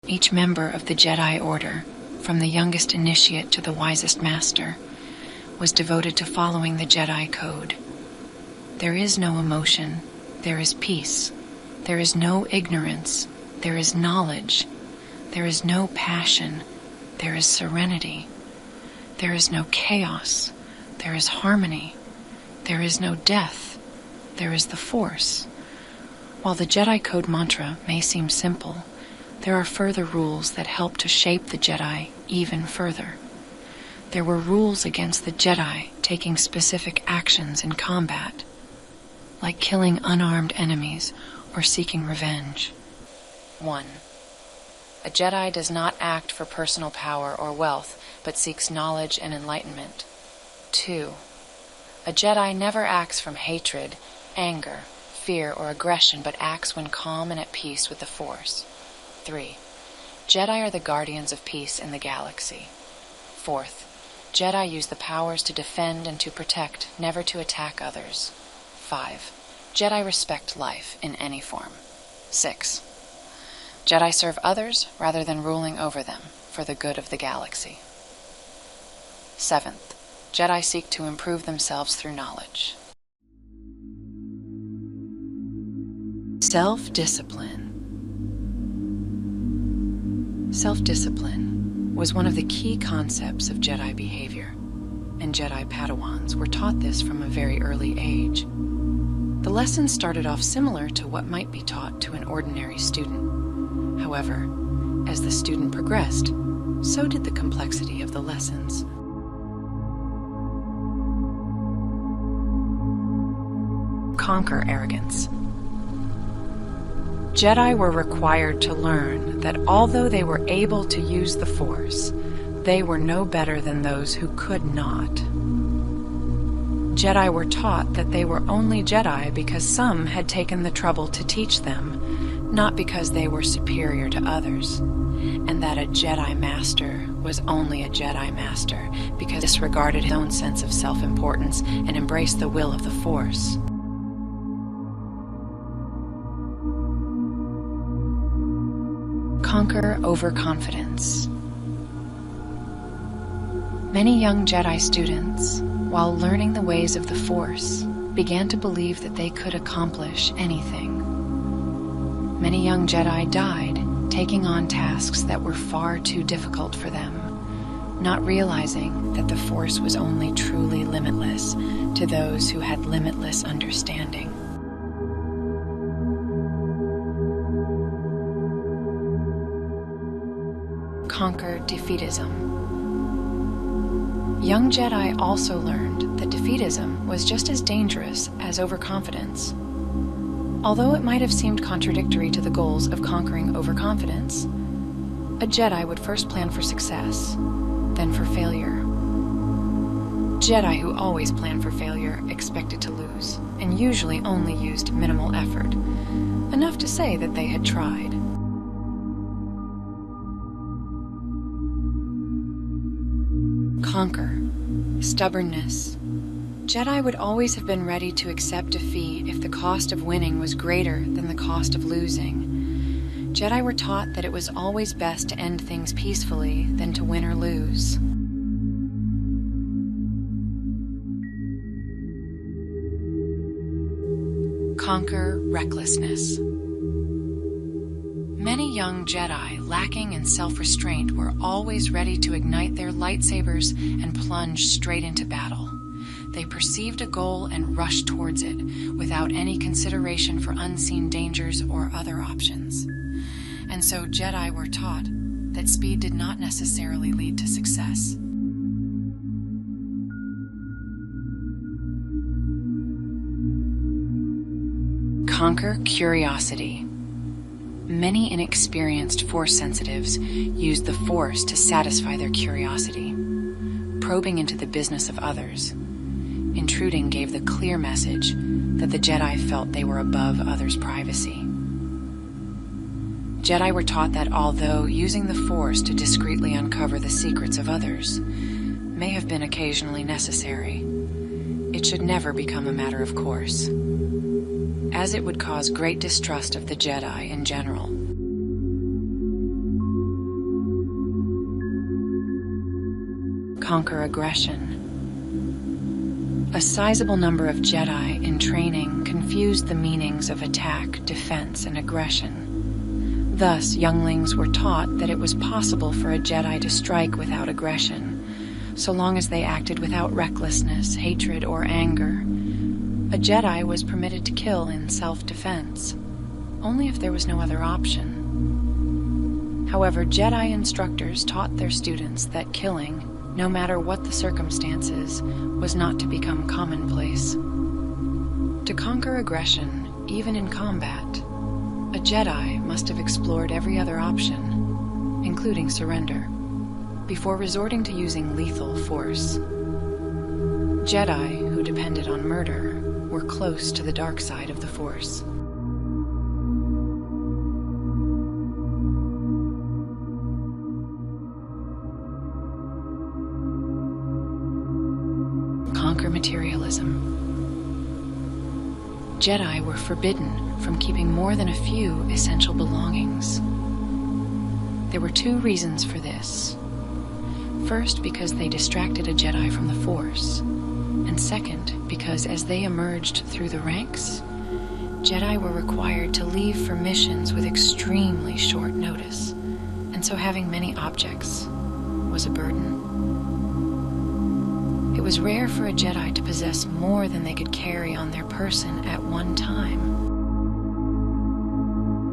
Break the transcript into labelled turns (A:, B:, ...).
A: Each member of the Jedi Order, from the youngest initiate to the wisest master, was devoted to following the Jedi Code. There is no emotion, there is peace. There is no ignorance, there is knowledge. There is no passion, there is serenity. There is no chaos, there is harmony. There is no death, there is the Force. While the Jedi Code mantra may seem simple, there are further rules that help to shape the Jedi even further. There were rules against the Jedi taking specific actions in combat, like killing unarmed enemies or seeking revenge. 1. A Jedi does not act for personal power or wealth, but seeks knowledge and enlightenment. 2. A Jedi never acts from hatred, anger, fear, or aggression, but acts when calm and at peace with the Force. 3. Jedi are the guardians of peace in the galaxy. 4th, Jedi use the powers to defend and to protect, never to attack others. 5. Jedi respect life in any form. 6. Jedi serve others rather than ruling over them for the good of the galaxy. 7th, Jedi seek to improve themselves through knowledge. Self-discipline. Self-discipline was one of the key concepts of Jedi behavior, and Jedi Padawans were taught this from a very early age. The lessons started off similar to what might be taught to an ordinary student. However, as the student progressed, so did the complexity of the lessons. Conquer arrogance. Jedi were required to learn that although they were able to use the Force, they were no better than those who could not. Jedi were taught that they were only Jedi because some had taken the trouble to teach them, not because they were superior to others, and that a Jedi Master was only a Jedi Master because he disregarded his own sense of self-importance and embraced the will of the Force. Conquer overconfidence. Many young Jedi students, while learning the ways of the Force, began to believe that they could accomplish anything. Many young Jedi died, taking on tasks that were far too difficult for them, not realizing that the Force was only truly limitless to those who had limitless understanding. Conquer defeatism. Young Jedi also learned that defeatism was just as dangerous as overconfidence. Although it might have seemed contradictory to the goals of conquering overconfidence, a Jedi would first plan for success, then for failure. Jedi who always planned for failure expected to lose, and usually only used minimal effort, enough to say that they had tried. Conquer stubbornness. Jedi would always have been ready to accept defeat if the cost of winning was greater than the cost of losing. Jedi were taught that it was always best to end things peacefully than to win or lose. Conquer recklessness. Many young Jedi, lacking in self-restraint, were always ready to ignite their lightsabers and plunge straight into battle. They perceived a goal and rushed towards it, without any consideration for unseen dangers or other options. And so Jedi were taught that speed did not necessarily lead to success. Conquer curiosity. Many inexperienced Force sensitives used the Force to satisfy their curiosity, probing into the business of others. Intruding gave the clear message that the Jedi felt they were above others' privacy. Jedi were taught that although using the Force to discreetly uncover the secrets of others may have been occasionally necessary, it should never become a matter of course, as it would cause great distrust of the Jedi in general. conquer aggression. A sizable number of Jedi in training confused the meanings of attack, defense, and aggression. Thus, younglings were taught that it was possible for a Jedi to strike without aggression, so long as they acted without recklessness, hatred, or anger. A Jedi was permitted to kill in self-defense, only if there was no other option. However, Jedi instructors taught their students that killing, no matter what the circumstances, was not to become commonplace. To conquer aggression, even in combat, a Jedi must have explored every other option, including surrender, before resorting to using lethal force. Jedi who depended on murder were close to the dark side of the Force. Conquer materialism. Jedi were forbidden from keeping more than a few essential belongings. There were two reasons for this. First, because they distracted a Jedi from the Force, and second, because as they emerged through the ranks, Jedi were required to leave for missions with extremely short notice, and so having many objects was a burden. It was rare for a Jedi to possess more than they could carry on their person at one time.